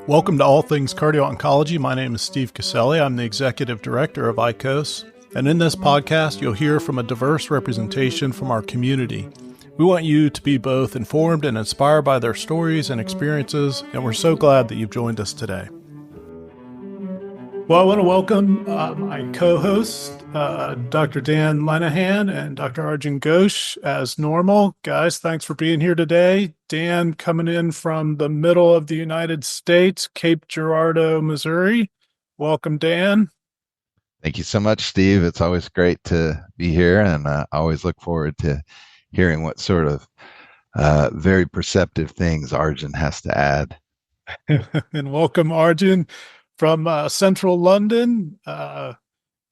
Welcome to All Things Cardio-Oncology. My name is Steve Caselli. I'm the Executive Director of ICOS. And in this podcast, you'll hear from a diverse representation from our community. We want you to be both informed and inspired by their stories and experiences, and we're so glad that you've joined us today. Well, I want to welcome my co-hosts, Dr. Dan Lenahan and Dr. Arjun Ghosh, as normal. Guys, thanks for being here today. Dan coming in from the middle of the United States, Cape Girardeau, Missouri. Welcome, Dan. Thank you so much, Steve. It's always great to be here, and I always look forward to hearing what sort of very perceptive things Arjun has to add. And welcome, Arjun, from central London,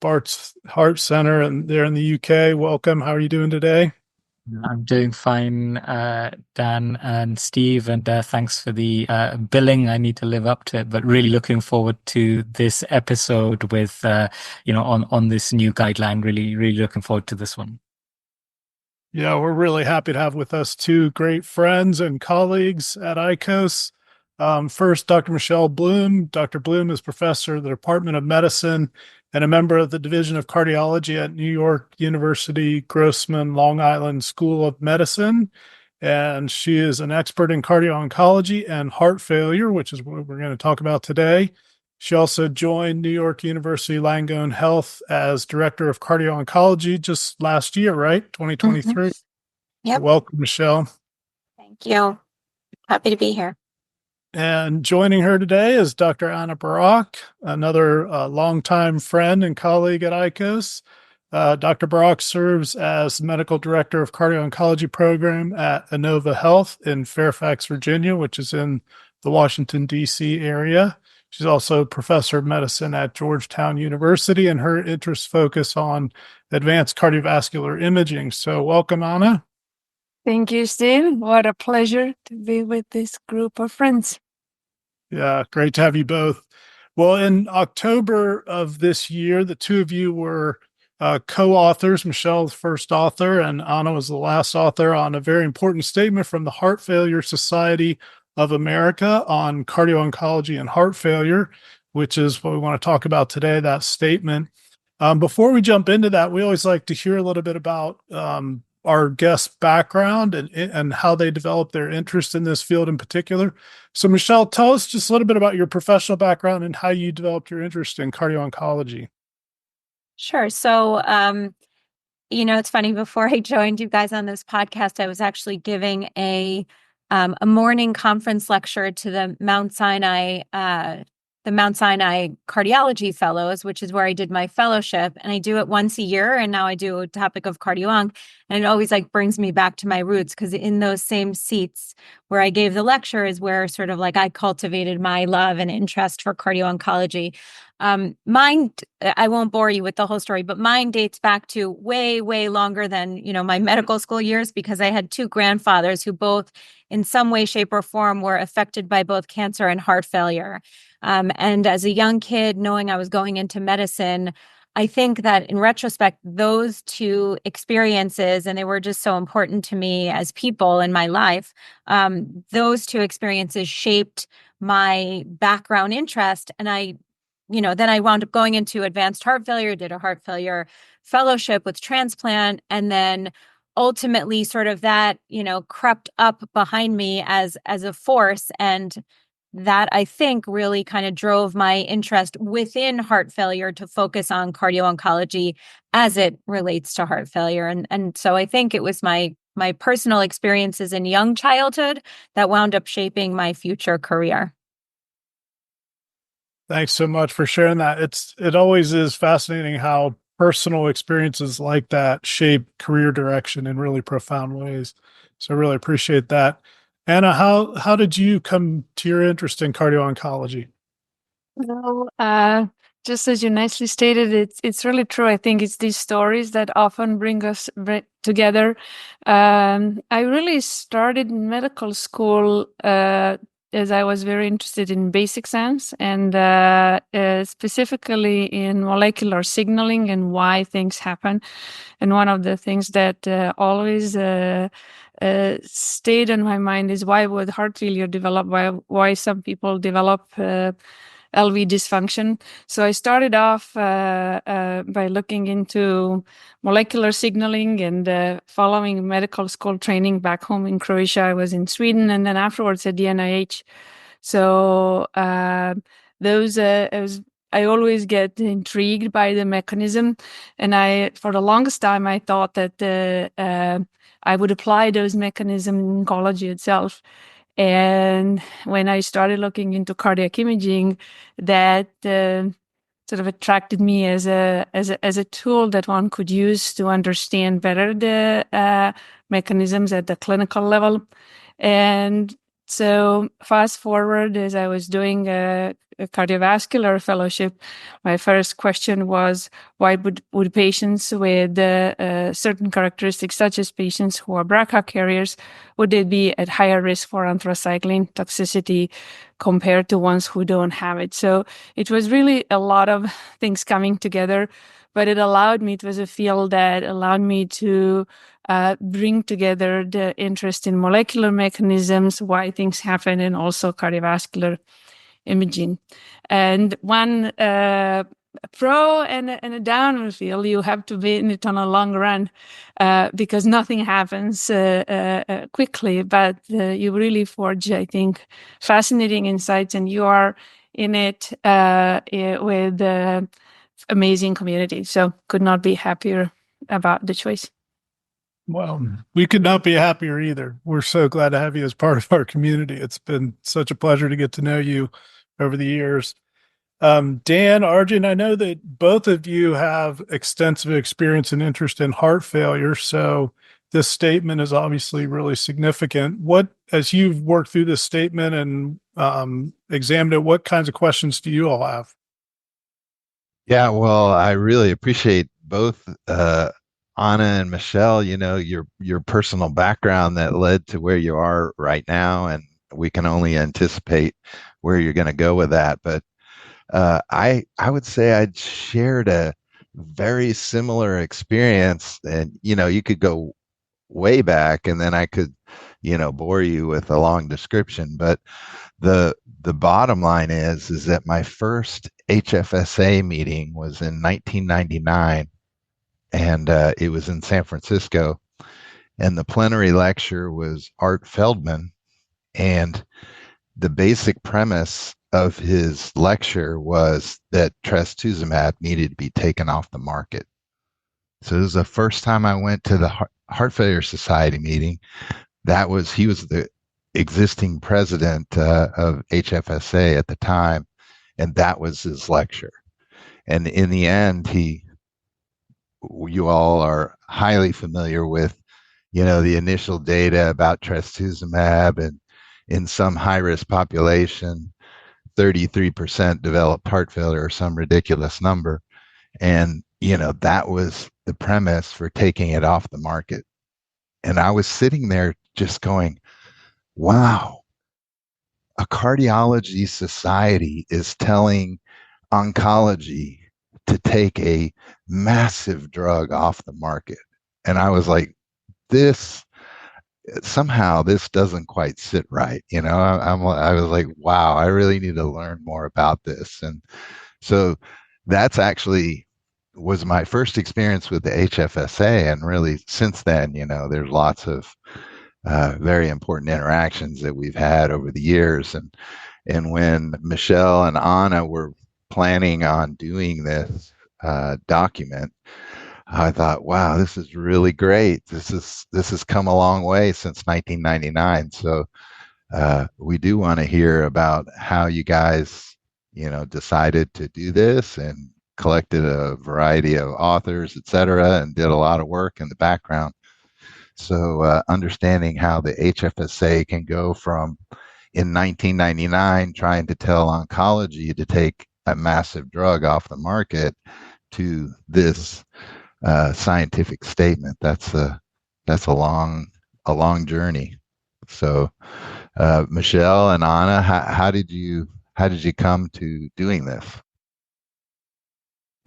Bart's Heart Center, and there in the UK. Welcome. How are you doing today? I'm doing fine, Dan and Steve, and thanks for the billing. I need to live up to it, but really looking forward to this episode with, on this new guideline. Really looking forward to this one. Yeah, we're really happy to have with us two great friends and colleagues at ICOS. First, Dr. Michelle Bloom. Dr. Bloom is professor of the Department of Medicine and a member of the Division of Cardiology at New York University Grossman Long Island School of Medicine. And she is an expert in cardio-oncology and heart failure, which is what we're going to talk about today. She also joined New York University Langone Health as Director of Cardio-Oncology just last year, right? 2023. Mm-hmm. Yep. Welcome, Michelle. Thank you. Happy to be here. And joining her today is Dr. Anna Barac, another longtime friend and colleague at ICOS. Dr. Barac serves as Medical Director of Cardio-Oncology Program at Inova Health in Fairfax, Virginia, which is in the Washington, D.C. area. She's also Professor of Medicine at Georgetown University, and her interests focus on advanced cardiovascular imaging. So welcome, Anna. Thank you, Steve. What a pleasure to be with this group of friends. Yeah, great to have you both. Well, in October of this year, the two of you were co-authors. Michelle, the first author, and Anna was the last author on a very important statement from the Heart Failure Society of America on cardio-oncology and heart failure, which is what we want to talk about today, that statement. Before we jump into that, we always like to hear a little bit about our guest's background and how they developed their interest in this field in particular. So Michelle, tell us just a little bit about your professional background and how you developed your interest in cardio-oncology. Sure. So, it's funny, before I joined you guys on this podcast, I was actually giving a morning conference lecture to the Mount Sinai Cardiology Fellows, which is where I did my fellowship. And I do it once a year. And now I do a topic of cardio-onc. And it always brings me back to my roots, because in those same seats where I gave the lecture is where sort of I cultivated my love and interest for cardio-oncology. Mine, I won't bore you with the whole story, but mine dates back to way, way longer than, my medical school years, because I had two grandfathers who both in some way, shape, or form were affected by both cancer and heart failure. And as a young kid, knowing I was going into medicine, I think that in retrospect, those two experiences, and they were just so important to me as people in my life, those two experiences shaped my background interest. And then I wound up going into advanced heart failure, did a heart failure fellowship with transplant, and then ultimately sort of that, crept up behind me as a force. And that, I think, really kind of drove my interest within heart failure to focus on cardio-oncology as it relates to heart failure. And so I think it was my personal experiences in young childhood that wound up shaping my future career. Thanks so much for sharing that. It always is fascinating how personal experiences like that shape career direction in really profound ways. So I really appreciate that. Anna, how did you come to your interest in cardio-oncology? Well, just as you nicely stated, it's really true. I think it's these stories that often bring us together. I really started in medical school as I was very interested in basic science and specifically in molecular signaling and why things happen. And one of the things that always stayed in my mind is why would heart failure develop? Why some people develop LV dysfunction. So I started off by looking into molecular signaling and following medical school training back home in Croatia. I was in Sweden and then afterwards at the NIH. So I always get intrigued by the mechanism, and for the longest time I thought that I would apply those mechanisms in oncology itself. And when I started looking into cardiac imaging, that sort of attracted me as a tool that one could use to understand better the mechanisms at the clinical level. And so fast forward, as I was doing a cardiovascular fellowship, my first question was, why would patients with certain characteristics, such as patients who are BRCA carriers, would they be at higher risk for anthracycline toxicity compared to ones who don't have it? So it was really a lot of things coming together, but it was a field that allowed me to bring together the interest in molecular mechanisms, why things happen, and also cardiovascular imaging. And one pro and a down field, you have to be in it on a long run because nothing happens quickly, but you really forge, I think, fascinating insights, and you are in it with amazing community. So could not be happier about the choice. Well, we could not be happier either. We're so glad to have you as part of our community. It's been such a pleasure to get to know you over the years. Dan, Arjun, I know that both of you have extensive experience and interest in heart failure, so this statement is obviously really significant. As you've worked through this statement and examined it, what kinds of questions do you all have? Yeah, well, I really appreciate both Anna and Michelle, your personal background that led to where you are right now, and we can only anticipate where you're going to go with that. But I would say I'd shared a very similar experience, and you could go way back, and then I could bore you with a long description. But the bottom line is that my first HFSA meeting was in 1999. And it was in San Francisco, and the plenary lecture was Art Feldman, and the basic premise of his lecture was that trastuzumab needed to be taken off the market. So it was the first time I went to the Heart Failure Society meeting. He was the existing president of HFSA at the time, and that was his lecture. And in the end, you all are highly familiar with, the initial data about trastuzumab, and in some high-risk population, 33% developed heart failure or some ridiculous number. And, that was the premise for taking it off the market. And I was sitting there just going, wow, a cardiology society is telling oncology to take a massive drug off the market. And I was like, this doesn't quite sit right. I was like, wow, I really need to learn more about this. And so that's actually was my first experience with the HFSA. And really since then, there's lots of very important interactions that we've had over the years. And when Michelle and Anna were planning on doing this document, I thought, wow, this is really great. This has come a long way since 1999. So we do want to hear about how you guys, decided to do this and collected a variety of authors, et cetera, and did a lot of work in the background. So understanding how the HFSA can go from in 1999 trying to tell oncology to take a massive drug off the market to this scientific statement. That's a long journey. So Michelle and Anna, how did you come to doing this?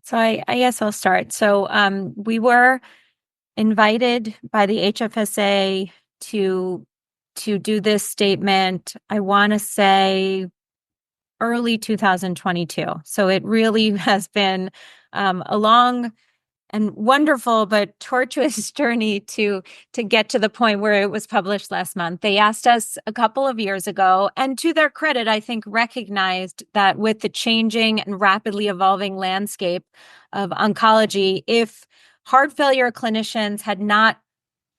So I guess I'll start. So we were invited by the HFSA to do this statement, I want to say early 2022. So it really has been a long and wonderful but tortuous journey to get to the point where it was published last month. They asked us a couple of years ago, and to their credit, I think recognized that with the changing and rapidly evolving landscape of oncology, if heart failure clinicians had not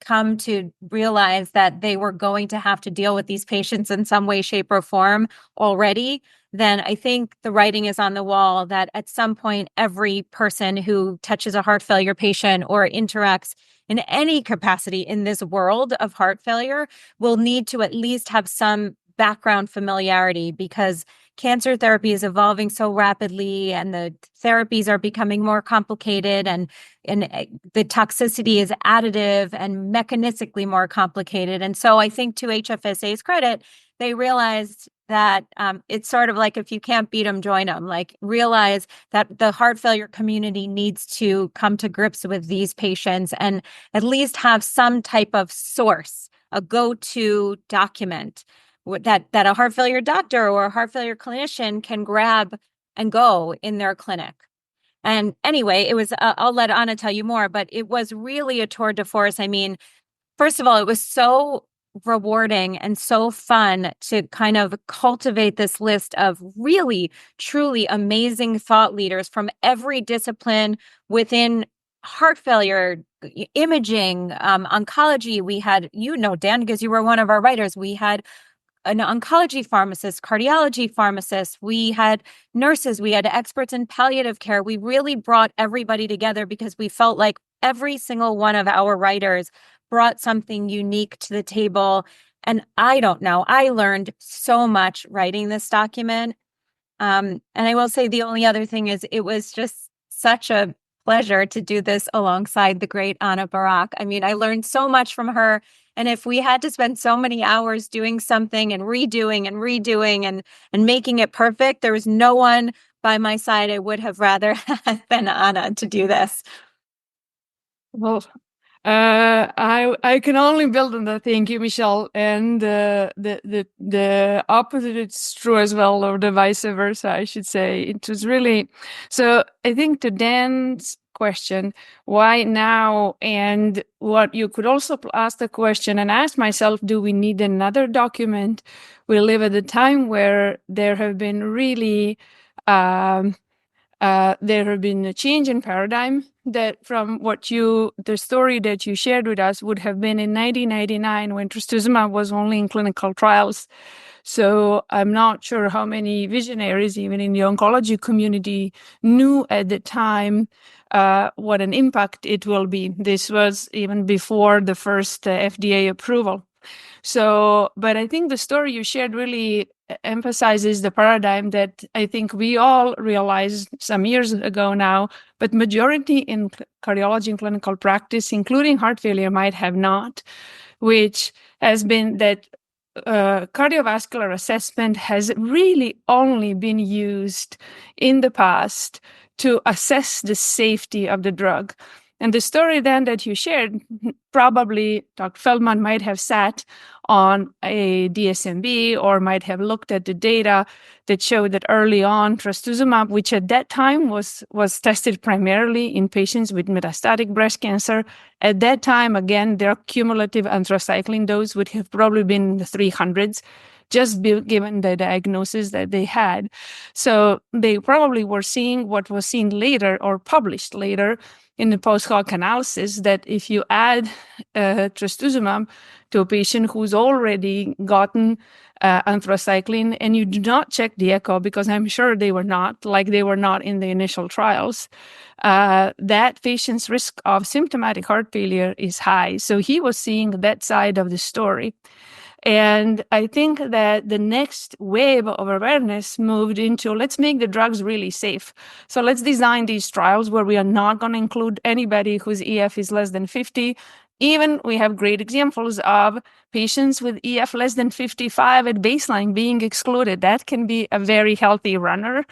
come to realize that they were going to have to deal with these patients in some way, shape, or form already, then I think the writing is on the wall that at some point, every person who touches a heart failure patient or interacts in any capacity in this world of heart failure will need to at least have some background familiarity, because cancer therapy is evolving so rapidly and the therapies are becoming more complicated, and the toxicity is additive and mechanistically more complicated. And so I think, to HFSA's credit, they realized that it's sort of like, if you can't beat them, join them. Like, realize that the heart failure community needs to come to grips with these patients and at least have some type of source, a go-to document that a heart failure doctor or a heart failure clinician can grab and go in their clinic. And anyway, it was, I'll let Anna tell you more, but it was really a tour de force. I mean, first of all, it was so rewarding and so fun to kind of cultivate this list of really, truly amazing thought leaders from every discipline within heart failure, imaging, oncology. We had, Dan, because you were one of our writers, we had an oncology pharmacist, cardiology pharmacist, we had nurses, we had experts in palliative care. We really brought everybody together because we felt like every single one of our writers brought something unique to the table. And I don't know, I learned so much writing this document. And I will say the only other thing is, it was just such a pleasure to do this alongside the great Anna Barac. I mean, I learned so much from her. And if we had to spend so many hours doing something and redoing and making it perfect, there was no one by my side I would have rather had than Anna to do this. Well, I can only build on that. Thank you, Michelle. And the opposite is true as well, or the vice versa, I should say. It was really, so I think, to Dan's question, why now? And what you could also ask the question and ask myself, do we need another document? We live at a time where there have been really there have been a change in paradigm, that from the story that you shared with us would have been in 1999, when trastuzumab was only in clinical trials. So I'm not sure how many visionaries, even in the oncology community, knew at the time what an impact it will be. This was even before the first FDA approval. So, but I think the story you shared really emphasizes the paradigm that I think we all realized some years ago now, but majority in cardiology and clinical practice, including heart failure, might have not, which has been that cardiovascular assessment has really only been used in the past to assess the safety of the drug. And the story then that you shared, probably Dr. Feldman might have sat on a DSMB or might have looked at the data that showed that early on trastuzumab, which at that time was tested primarily in patients with metastatic breast cancer. At that time, again, their cumulative anthracycline dose would have probably been in the 300s, just given the diagnosis that they had. So they probably were seeing what was seen later or published later in the post-hoc analysis, that if you add trastuzumab to a patient who's already gotten anthracycline and you do not check the echo, because I'm sure they were not, like they were not in the initial trials, that patient's risk of symptomatic heart failure is high. So he was seeing that side of the story. And I think that the next wave of awareness moved into, let's make the drugs really safe. So let's design these trials where we are not going to include anybody whose EF is less than 50. Even we have great examples of patients with EF less than 55 at baseline being excluded. That can be a very healthy runner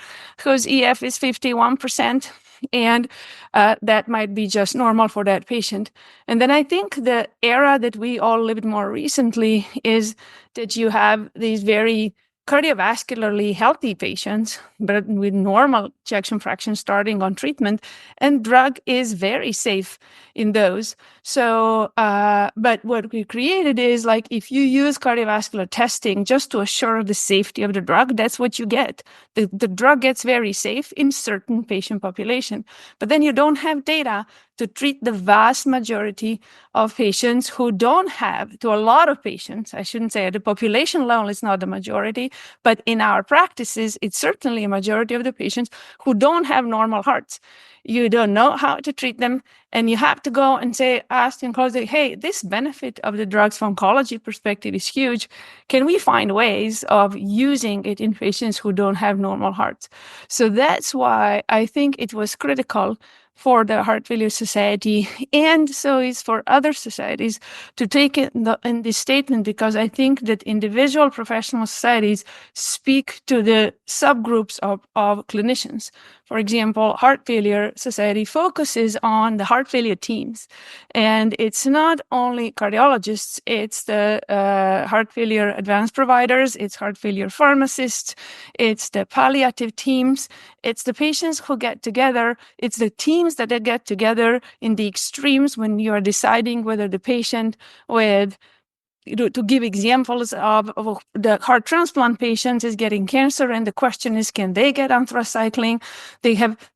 whose EF is 51%, and that might be just normal for that patient. And then I think the era that we all lived more recently is that you have these very cardiovascularly healthy patients, but with normal ejection fraction starting on treatment, and drug is very safe in those. So, but what we created is like, if you use cardiovascular testing just to assure the safety of the drug, that's what you get. The drug gets very safe in certain patient population, but then you don't have data to treat the vast majority of patients who don't have, to a lot of patients, I shouldn't say at the population level, it's not the majority, but in our practices, it's certainly a majority of the patients who don't have normal hearts. You don't know how to treat them, and you have to go and ask the oncologist, hey, this benefit of the drugs from oncology perspective is huge. Can we find ways of using it in patients who don't have normal hearts? So that's why I think it was critical for the Heart Failure Society, and so is for other societies, to take it in this statement, because I think that individual professional societies speak to the subgroups of clinicians. For example, Heart Failure Society focuses on the heart failure teams. And it's not only cardiologists, it's the heart failure advanced providers, it's heart failure pharmacists, it's the palliative teams, it's the patients who get together, it's the teams that they get together in the extremes when you are deciding whether the patient with, to give examples of the heart transplant patients is getting cancer, and the question is, can they get anthracycline?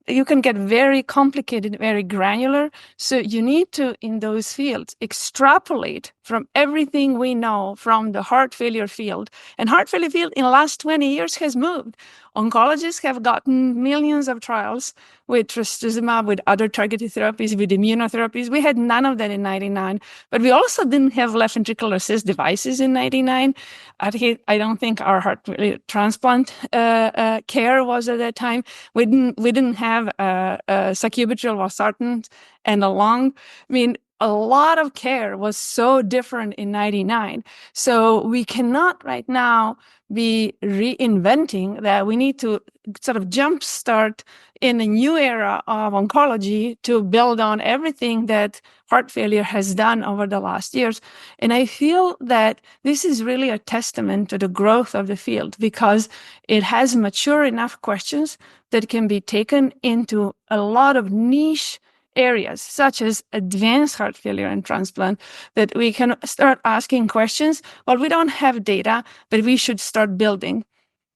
You can get very complicated, very granular. So you need to, in those fields, extrapolate from everything we know from the heart failure field. And heart failure field in the last 20 years has moved. Oncologists have gotten millions of trials with trastuzumab, with other targeted therapies, with immunotherapies. We had none of that in 99, but we also didn't have left ventricular assist devices in 99. I don't think our heart transplant care was at that time. We didn't have sacubitril valsartan and a lung. I mean, a lot of care was so different in 99. So we cannot right now be reinventing that. We need to sort of jumpstart in a new era of oncology to build on everything that heart failure has done over the last years. And I feel that this is really a testament to the growth of the field, because it has mature enough questions that can be taken into a lot of niche areas, such as advanced heart failure and transplant, that we can start asking questions. Well, we don't have data, but we should start building.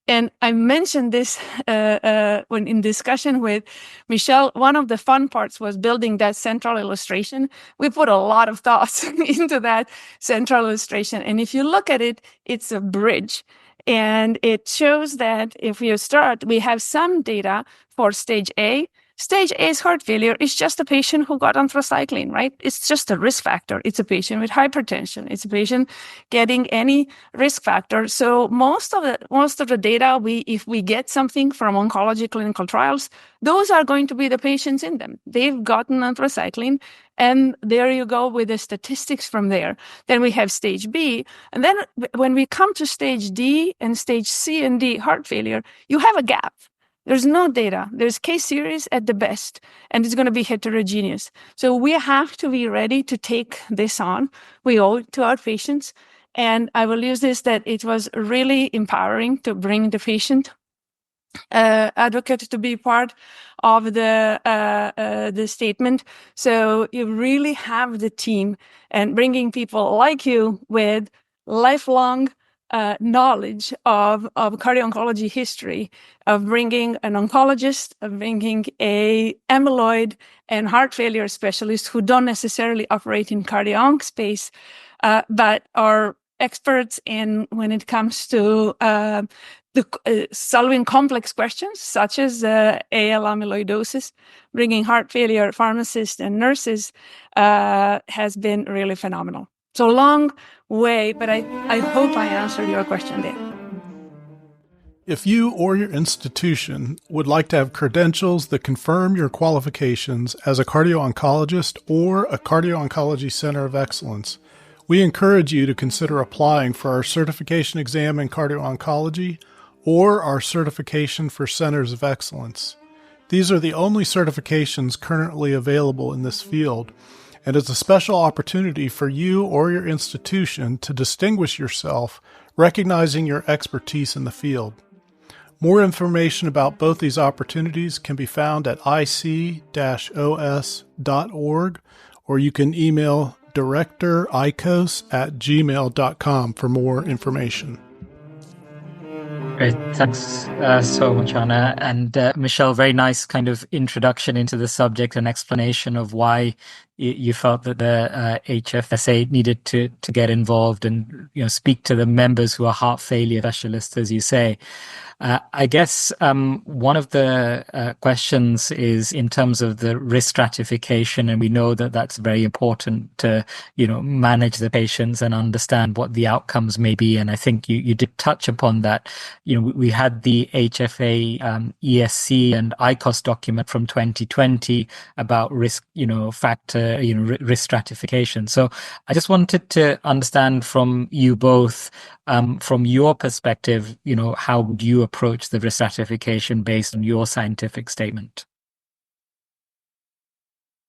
And I mentioned this when in discussion with Michelle. One of the fun parts was building that central illustration. We put a lot of thoughts into that central illustration. And if you look at it, it's a bridge. And it shows that if you start, we have some data for stage A. Stage A's heart failure is just a patient who got anthracycline, right? It's just a risk factor. It's a patient with hypertension. It's a patient getting any risk factor. So most of the data, if we get something from oncology clinical trials, those are going to be the patients in them. They've gotten anthracycline, and there you go with the statistics from there. Then we have stage B. And then when we come to stage D and stage C and D heart failure, you have a gap. There's no data. There's case series at the best, and it's going to be heterogeneous. So we have to be ready to take this on. We owe it to our patients. And I will use this, that it was really empowering to bring the patient advocate to be part of the statement. So you really have the team, and bringing people like you with lifelong knowledge of cardio-oncology history, of bringing an oncologist, of bringing a amyloid and heart failure specialist who don't necessarily operate in cardio-onc space, but are experts in when it comes to solving complex questions such as AL amyloidosis. Bringing heart failure pharmacists and nurses has been really phenomenal. So long way, but I hope I answered your question there. If you or your institution would like to have credentials that confirm your qualifications as a cardio-oncologist or a cardio-oncology center of excellence, we encourage you to consider applying for our certification exam in cardio-oncology or our certification for centers of excellence. These are the only certifications currently available in this field, and it's a special opportunity for you or your institution to distinguish yourself, recognizing your expertise in the field. More information about both these opportunities can be found at ic-os.org, or you can email directoricos@gmail.com for more information. Great. Thanks so much, Anna. And Michelle, very nice kind of introduction into the subject and explanation of why you felt that the HFSA needed to get involved and speak to the members who are heart failure specialists, as you say. I guess one of the questions is in terms of the risk stratification, and we know that that's very important to manage the patients and understand what the outcomes may be. And I think you did touch upon that. We had the HFA ESC and ICOS document from 2020 about risk factor risk stratification. So I just wanted to understand from you both, from your perspective, how would you approach the risk stratification based on your scientific statement?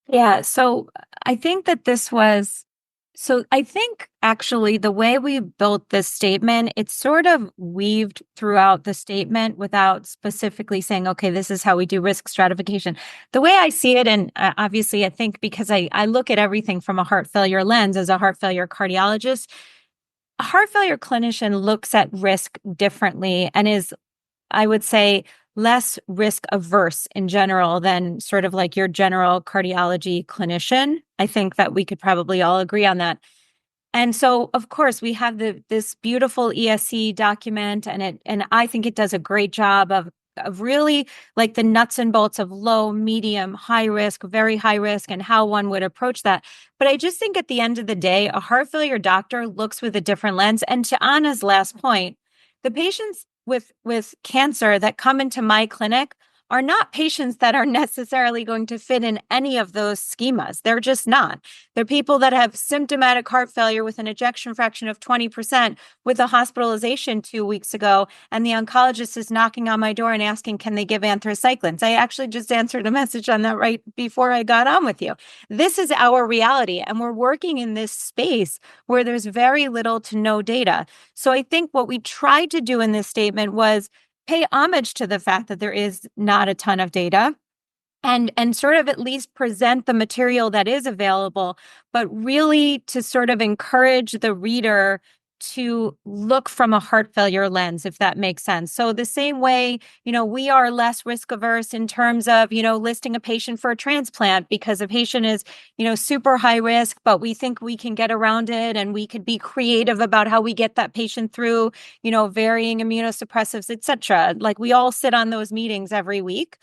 Yeah, so I think that I think actually the way we built this statement, it's sort of weaved throughout the statement without specifically saying, okay, this is how we do risk stratification. The way I see it, and obviously I think because I look at everything from a heart failure lens as a heart failure cardiologist, a heart failure clinician looks at risk differently and is, I would say, less risk averse in general than sort of like your general cardiology clinician. I think that we could probably all agree on that. And so, of course, we have this beautiful ESC document, and I think it does a great job of really like the nuts and bolts of low, medium, high risk, very high risk, and how one would approach that. But I just think at the end of the day, a heart failure doctor looks with a different lens. And to Anna's last point, the patients with cancer that come into my clinic are not patients that are necessarily going to fit in any of those schemas. They're just not. They're people that have symptomatic heart failure with an ejection fraction of 20% with a hospitalization 2 weeks ago, and the oncologist is knocking on my door and asking, can they give anthracyclines? I actually just answered a message on that right before I got on with you. This is our reality, and we're working in this space where there's very little to no data. So I think what we tried to do in this statement was pay homage to the fact that there is not a ton of data and sort of at least present the material that is available, but really to sort of encourage the reader to look from a heart failure lens, if that makes sense. So the same way, we are less risk averse in terms of, listing a patient for a transplant because a patient is, super high risk, but we think we can get around it and we could be creative about how we get that patient through, varying immunosuppressives, et cetera. Like we all sit on those meetings every week.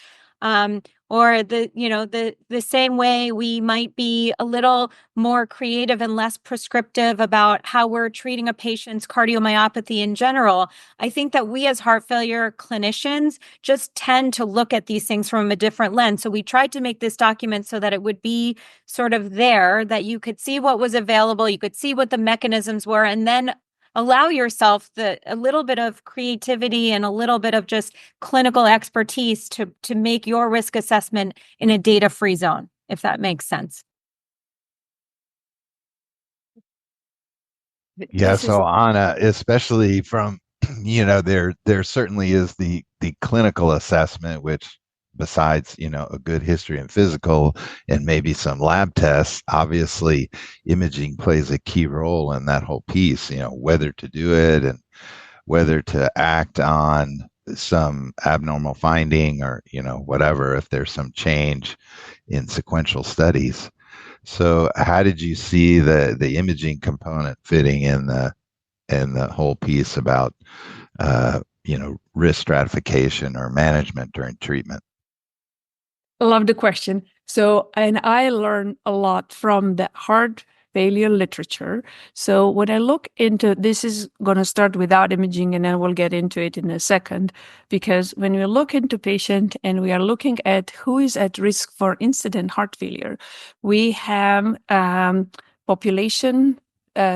Or the same way we might be a little more creative and less prescriptive about how we're treating a patient's cardiomyopathy in general. I think that we as heart failure clinicians just tend to look at these things from a different lens. So we tried to make this document so that it would be sort of there, that you could see what was available, you could see what the mechanisms were, and then allow yourself a little bit of creativity and a little bit of just clinical expertise to make your risk assessment in a data-free zone, if that makes sense. Yeah, so Anna, especially from, there certainly is the clinical assessment, which besides, a good history and physical and maybe some lab tests, obviously imaging plays a key role in that whole piece, whether to do it and whether to act on some abnormal finding or, whatever, if there's some change in sequential studies. So how did you see the imaging component fitting in the whole piece about, risk stratification or management during treatment? Love the question. So, and I learned a lot from the heart failure literature. So when I look into this, is going to start without imaging, and then we'll get into it in a second. Because when we look into patient and we are looking at who is at risk for incident heart failure, we have population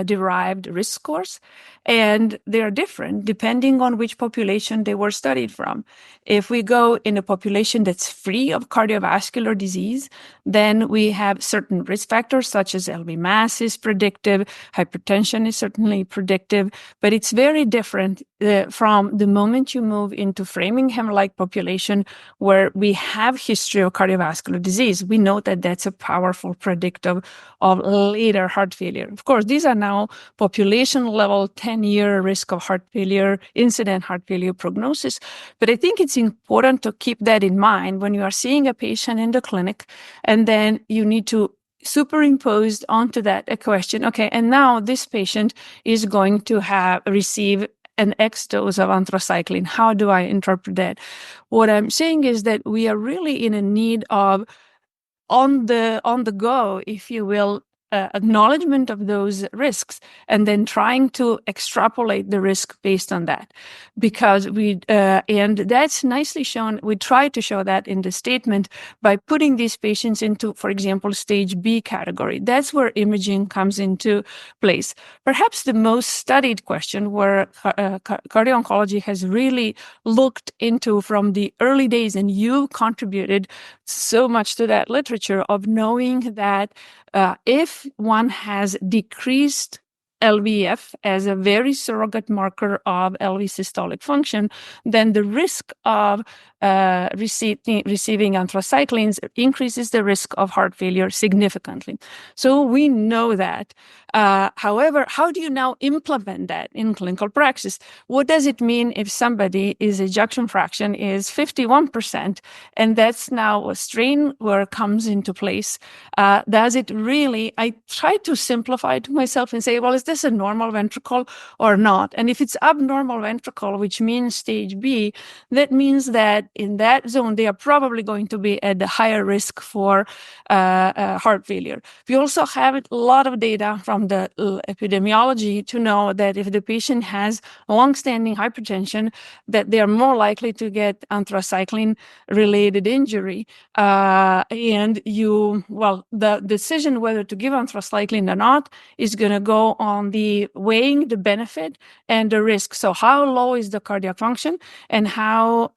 derived risk scores, and they are different depending on which population they were studied from. If we go in a population that's free of cardiovascular disease, then we have certain risk factors such as LV mass is predictive, hypertension is certainly predictive, but it's very different from the moment you move into Framingham-like population where we have history of cardiovascular disease. We know that that's a powerful predictor of later heart failure. Of course, these are now population level 10-year risk of heart failure, incident heart failure prognosis. But I think it's important to keep that in mind when you are seeing a patient in the clinic, and then you need to superimpose onto that a question. Okay, and now this patient is going to receive an X dose of anthracycline. How do I interpret that? What I'm saying is that we are really in a need of on the go, if you will, acknowledgement of those risks, and then trying to extrapolate the risk based on that. Because and that's nicely shown. We try to show that in the statement by putting these patients into, for example, stage B category. That's where imaging comes into place. Perhaps the most studied question where cardio-oncology has really looked into from the early days, and you contributed so much to that literature of knowing that if one has decreased LVEF as a very surrogate marker of LV systolic function, then the risk of receiving anthracyclines increases the risk of heart failure significantly. So we know that. However, how do you now implement that in clinical practice? What does it mean if somebody is ejection fraction is 51%, and that's now a strain where it comes into place? Does it really, I try to simplify it to myself and say, well, is this a normal ventricle or not? And if it's abnormal ventricle, which means stage B, that means that in that zone, they are probably going to be at the higher risk for heart failure. We also have a lot of data from the epidemiology to know that if the patient has long-standing hypertension, that they are more likely to get anthracycline-related injury. And the decision whether to give anthracycline or not is going to go on the weighing the benefit and the risk. So how low is the cardiac function, and how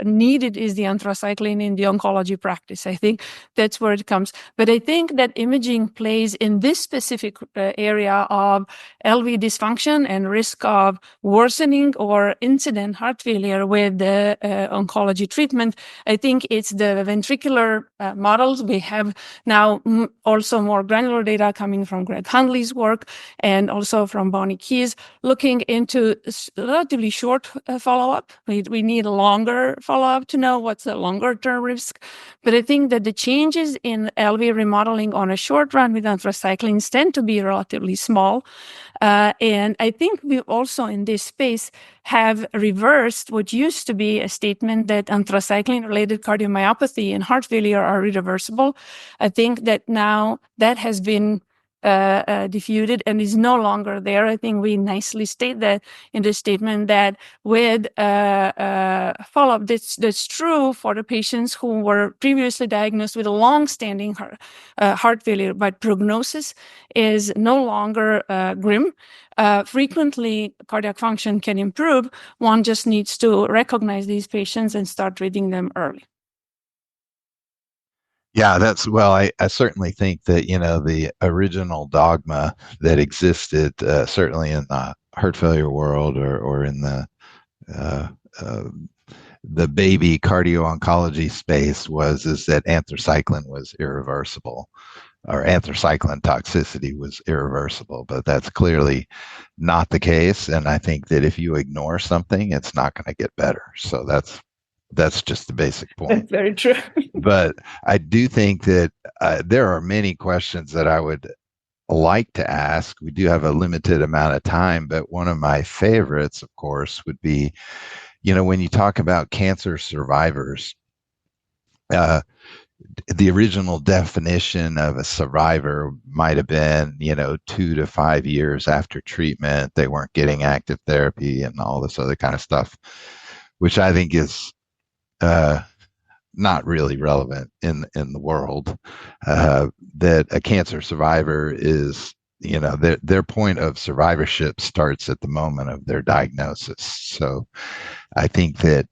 needed is the anthracycline in the oncology practice? I think that's where it comes. But I think that imaging plays in this specific area of LV dysfunction and risk of worsening or incident heart failure with the oncology treatment. I think it's the ventricular models. We have now also more granular data coming from Greg Hundley's work and also from Bonnie Keyes, looking into relatively short follow-up. We need a longer follow-up to know what's the longer-term risk. But I think that the changes in LV remodeling on a short run with anthracyclines tend to be relatively small. And I think we also in this space have reversed what used to be a statement that anthracycline-related cardiomyopathy and heart failure are irreversible. I think that now that has been diffused and is no longer there. I think we nicely state that in the statement that with follow-up, that's true for the patients who were previously diagnosed with a long-standing heart failure, but prognosis is no longer grim. Frequently, cardiac function can improve. One just needs to recognize these patients and start treating them early. Yeah, I certainly think that, the original dogma that existed, certainly in the heart failure world or in the baby cardio-oncology space is that anthracycline was irreversible, or anthracycline toxicity was irreversible, but that's clearly not the case. And I think that if you ignore something, it's not going to get better. So that's just the basic point. That's very true. But I do think that there are many questions that I would like to ask. We do have a limited amount of time, but one of my favorites, of course, would be, when you talk about cancer survivors, the original definition of a survivor might have been, 2 to 5 years after treatment, they weren't getting active therapy and all this other kind of stuff, which I think is not really relevant in the world. That a cancer survivor is, their point of survivorship starts at the moment of their diagnosis. So I think that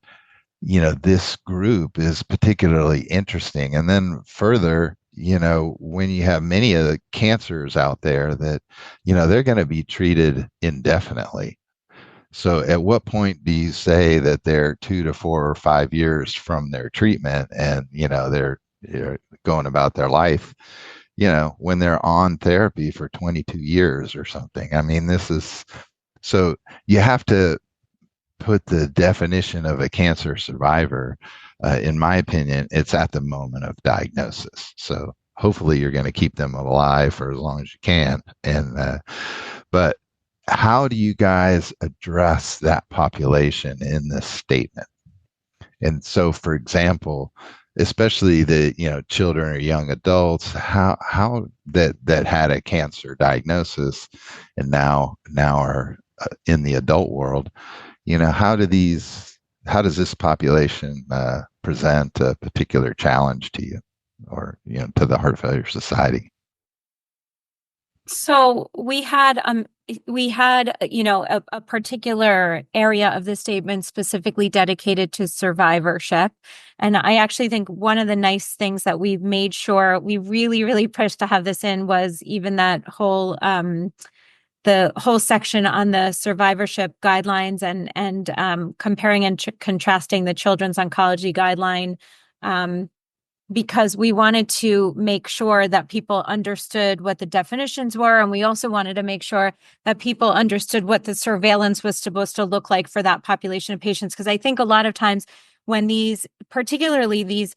this group is particularly interesting. And then further, when you have many of the cancers out there that, they're going to be treated indefinitely. So at what point do you say that they're 2 to 4 or 5 years from their treatment and, they're going about their life, when they're on therapy for 22 years or something? I mean, so you have to put the definition of a cancer survivor, in my opinion, it's at the moment of diagnosis. So hopefully you're going to keep them alive for as long as you can. But how do you guys address that population in this statement? And so, for example, especially the children or young adults, how that had a cancer diagnosis and now are in the adult world, how does this population present a particular challenge to you, or to the Heart Failure Society? So we had a particular area of the statement specifically dedicated to survivorship. And I actually think one of the nice things that we've made sure we really, really pushed to have this in was even that whole the whole section on the survivorship guidelines and comparing and contrasting the Children's Oncology Guideline, because we wanted to make sure that people understood what the definitions were. And we also wanted to make sure that people understood what the surveillance was supposed to look like for that population of patients. Because I think a lot of times when particularly these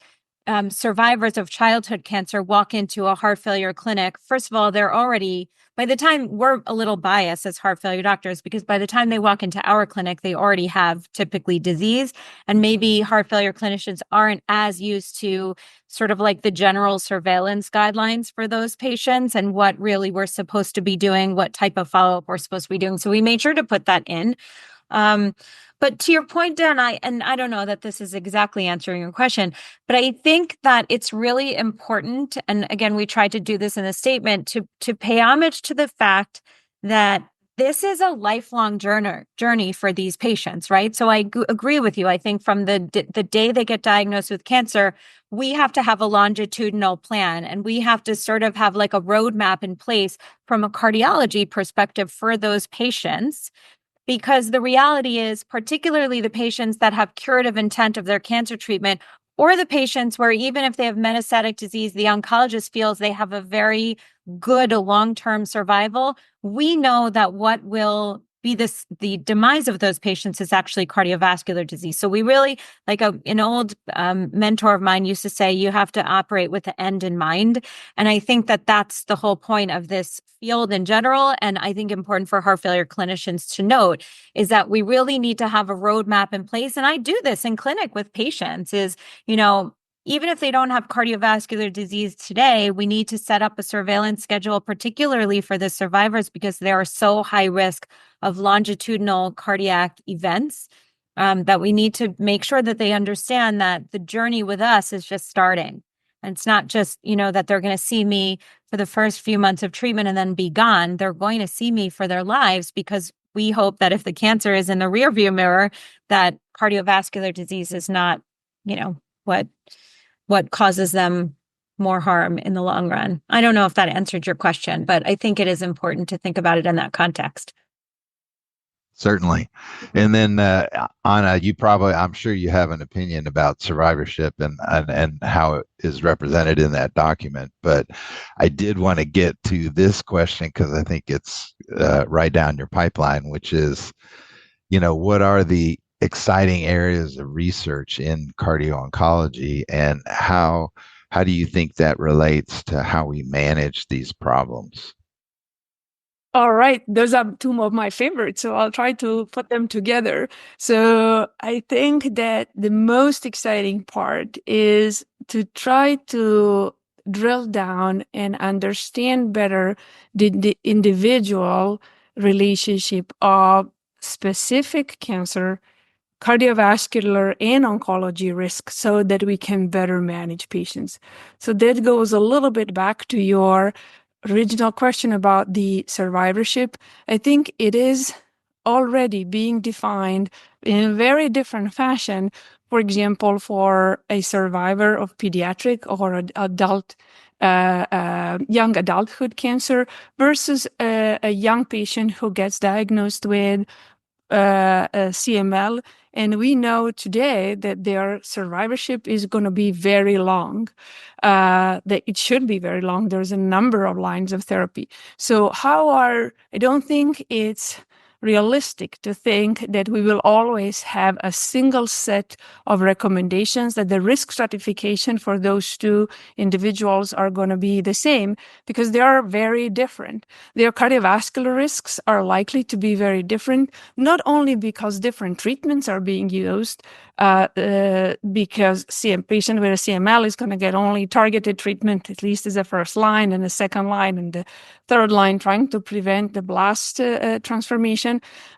survivors of childhood cancer walk into a heart failure clinic, first of all, they're already, by the time we're a little biased as heart failure doctors, because by the time they walk into our clinic, they already have typically disease. And maybe heart failure clinicians aren't as used to sort of like the general surveillance guidelines for those patients and what really we're supposed to be doing, what type of follow-up we're supposed to be doing. So we made sure to put that in. But to your point, Dan, I don't know that this is exactly answering your question, but I think that it's really important. And again, we tried to do this in the statement to pay homage to the fact that this is a lifelong journey for these patients, right? So I agree with you. I think from the day they get diagnosed with cancer, we have to have a longitudinal plan, and we have to sort of have like a roadmap in place from a cardiology perspective for those patients. Because the reality is, particularly the patients that have curative intent of their cancer treatment, or the patients where even if they have metastatic disease, the oncologist feels they have a very good long-term survival, we know that what will be the demise of those patients is actually cardiovascular disease. So we really, like an old mentor of mine used to say, you have to operate with the end in mind. And I think that that's the whole point of this field in general. And I think important for heart failure clinicians to note is that we really need to have a roadmap in place. And I do this in clinic with patients is, even if they don't have cardiovascular disease today, we need to set up a surveillance schedule, particularly for the survivors, because they are so high risk of longitudinal cardiac events, that we need to make sure that they understand that the journey with us is just starting. And it's not just, that they're going to see me for the first few months of treatment and then be gone. They're going to see me for their lives, because we hope that if the cancer is in the rearview mirror, that cardiovascular disease is not, what causes them more harm in the long run. I don't know if that answered your question, but I think it is important to think about it in that context. Certainly. And then, Anna, I'm sure you have an opinion about survivorship and how it is represented in that document. But I did want to get to this question because I think it's right down your pipeline, which is, what are the exciting areas of research in cardio-oncology, and how do you think that relates to how we manage these problems? All right, those are two of my favorites, so I'll try to put them together. So I think that the most exciting part is to try to drill down and understand better the individual relationship of specific cancer, cardiovascular, and oncology risk so that we can better manage patients. So that goes a little bit back to your original question about the survivorship. I think it is already being defined in a very different fashion. For example, for a survivor of pediatric or adult, young adulthood cancer versus a young patient who gets diagnosed with CML. And we know today that their survivorship is going to be very long. That it should be very long. There's a number of lines of therapy. So I don't think it's realistic to think that we will always have a single set of recommendations, that the risk stratification for those two individuals are going to be the same, because they are very different. Their cardiovascular risks are likely to be very different, not only because different treatments are being used, because patient with a CML is going to get only targeted treatment, at least as a first line, and a second line, and the third line trying to prevent the blast transformation.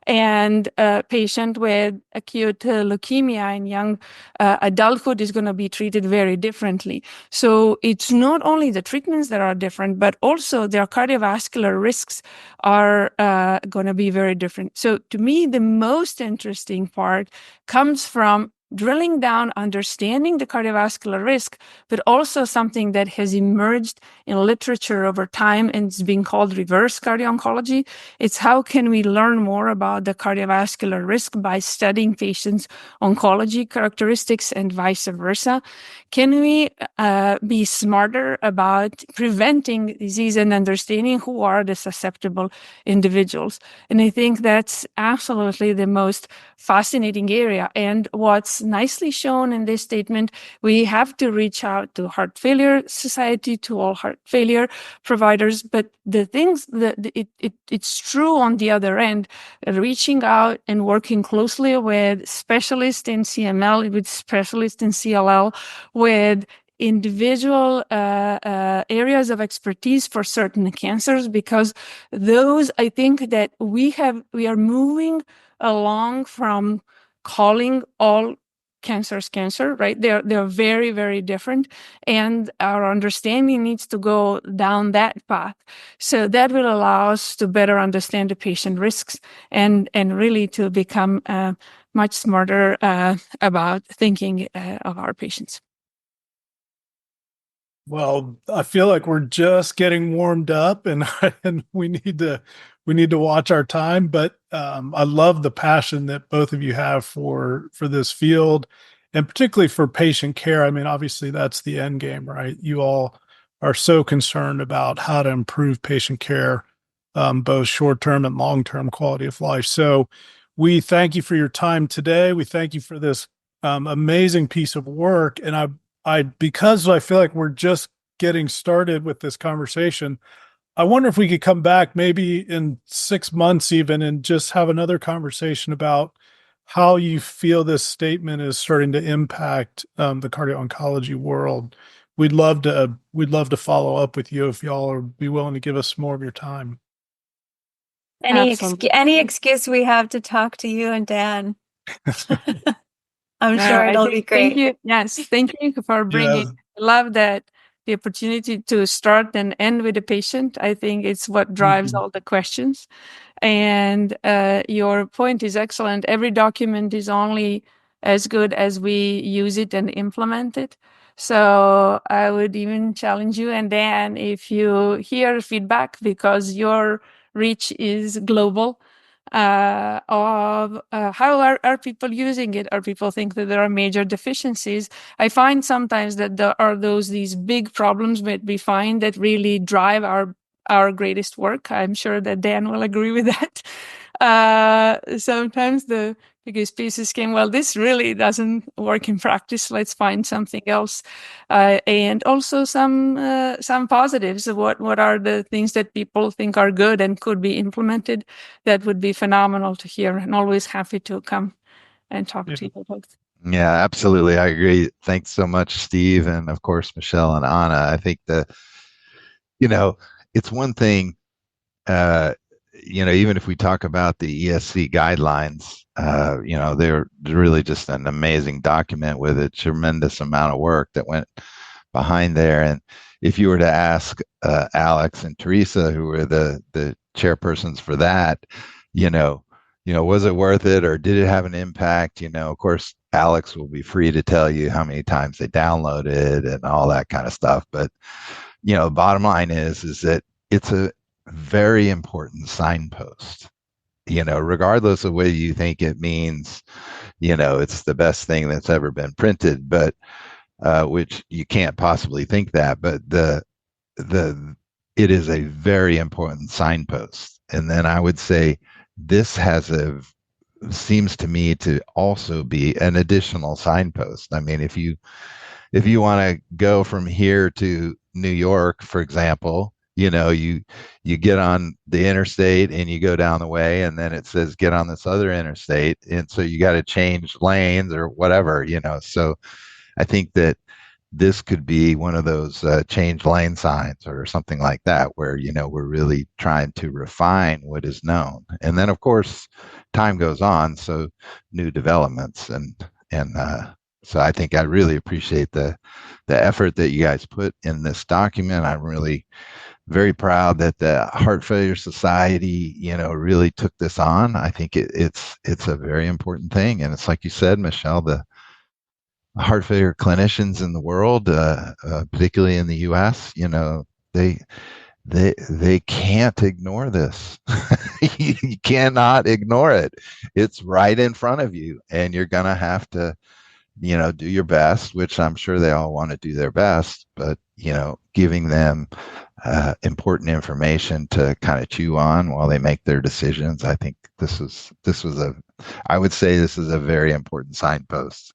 And a patient with acute leukemia in young adulthood is going to be treated very differently. So it's not only the treatments that are different, but also their cardiovascular risks are going to be very different. So to me, the most interesting part comes from drilling down, understanding the cardiovascular risk, but also something that has emerged in literature over time, and it's being called reverse cardio-oncology. It's how can we learn more about the cardiovascular risk by studying patients' oncology characteristics and vice versa? Can we be smarter about preventing disease and understanding who are the susceptible individuals? And I think that's absolutely the most fascinating area. And what's nicely shown in this statement, we have to reach out to Heart Failure Society, to all heart failure providers. But the things that it's true on the other end, reaching out and working closely with specialists in CML, with specialists in CLL, with individual areas of expertise for certain cancers, because those, I think that we are moving along from calling all cancers cancer, right? They're very, very different, and our understanding needs to go down that path. So that will allow us to better understand the patient risks and really to become much smarter about thinking of our patients. Well, I feel like we're just getting warmed up, and we need to watch our time. But I love the passion that both of you have for this field, and particularly for patient care. I mean, obviously that's the end game, right? You all are so concerned about how to improve patient care, both short-term and long-term quality of life. So we thank you for your time today. We thank you for this amazing piece of work. And because I feel like we're just getting started with this conversation, I wonder if we could come back maybe in 6 months even and just have another conversation about how you feel this statement is starting to impact the cardio-oncology world. We'd love to follow up with you if y'all are be willing to give us more of your time. Any excuse we have to talk to you and Dan. I'm sure it'll be great. Thank you. Yes, thank you for bringing. Yeah. I love that the opportunity to start and end with the patient. I think it's what drives all the questions. And your point is excellent. Every document is only as good as we use it and implement it. So I would even challenge you. And then if you hear feedback, because your reach is global, of how are people using it? Are people think that there are major deficiencies? I find sometimes that there are these big problems that we find that really drive our greatest work. I'm sure that Dan will agree with that. Sometimes the biggest pieces came, well, this really doesn't work in practice. Let's find something else. And also some positives. What are the things that people think are good and could be implemented? That would be phenomenal to hear, and always happy to come and talk to you both. Yeah, absolutely. I agree. Thanks so much, Steve. And of course, Michelle and Anna. I think it's one thing, even if we talk about the ESC guidelines, they're really just an amazing document with a tremendous amount of work that went behind there. And if you were to ask Alex and Teresa, who were the chairpersons for that, was it worth it, or did it have an impact? Of course, Alex will be free to tell you how many times they downloaded and all that kind of stuff. But, the bottom line is that it's a very important signpost, regardless of whether you think it means, it's the best thing that's ever been printed, but which you can't possibly think that, but it is a very important signpost. And then I would say this seems to me to also be an additional signpost. I mean, if you want to go from here to New York, for example, you get on the interstate and you go down the way, and then it says get on this other interstate, and so you got to change lanes or whatever, so I think that this could be one of those change lane signs or something like that, where we're really trying to refine what is known. And then of course time goes on, so new developments, and so I think I really appreciate the effort that you guys put in this document. I'm really very proud that the Heart Failure Society, really took this on. I think it's a very important thing. And it's like you said, Michelle, the heart failure clinicians in the world, particularly in the US, they can't ignore this. You cannot ignore it. It's right in front of you, and you're going to have to do your best, which I'm sure they all want to do their best, but giving them important information to kind of chew on while they make their decisions. I think I would say this is a very important signpost.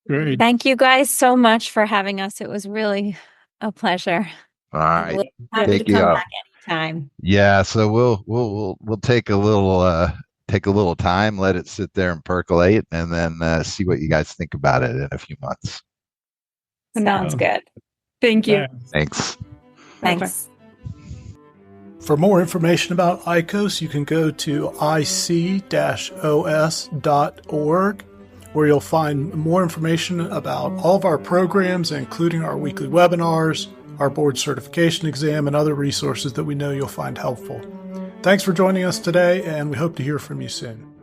Great. Thank you guys so much for having us. It was really a pleasure. All right. We'll have to come back anytime. Yeah, so we'll take a little time, let it sit there and percolate, and then see what you guys think about it in a few months. Sounds good. Thank you. Thanks. Thanks. For more information about ICOS, you can go to ic-os.org, where you'll find more information about all of our programs, including our weekly webinars, our board certification exam, and other resources that we know you'll find helpful. Thanks for joining us today, and we hope to hear from you soon.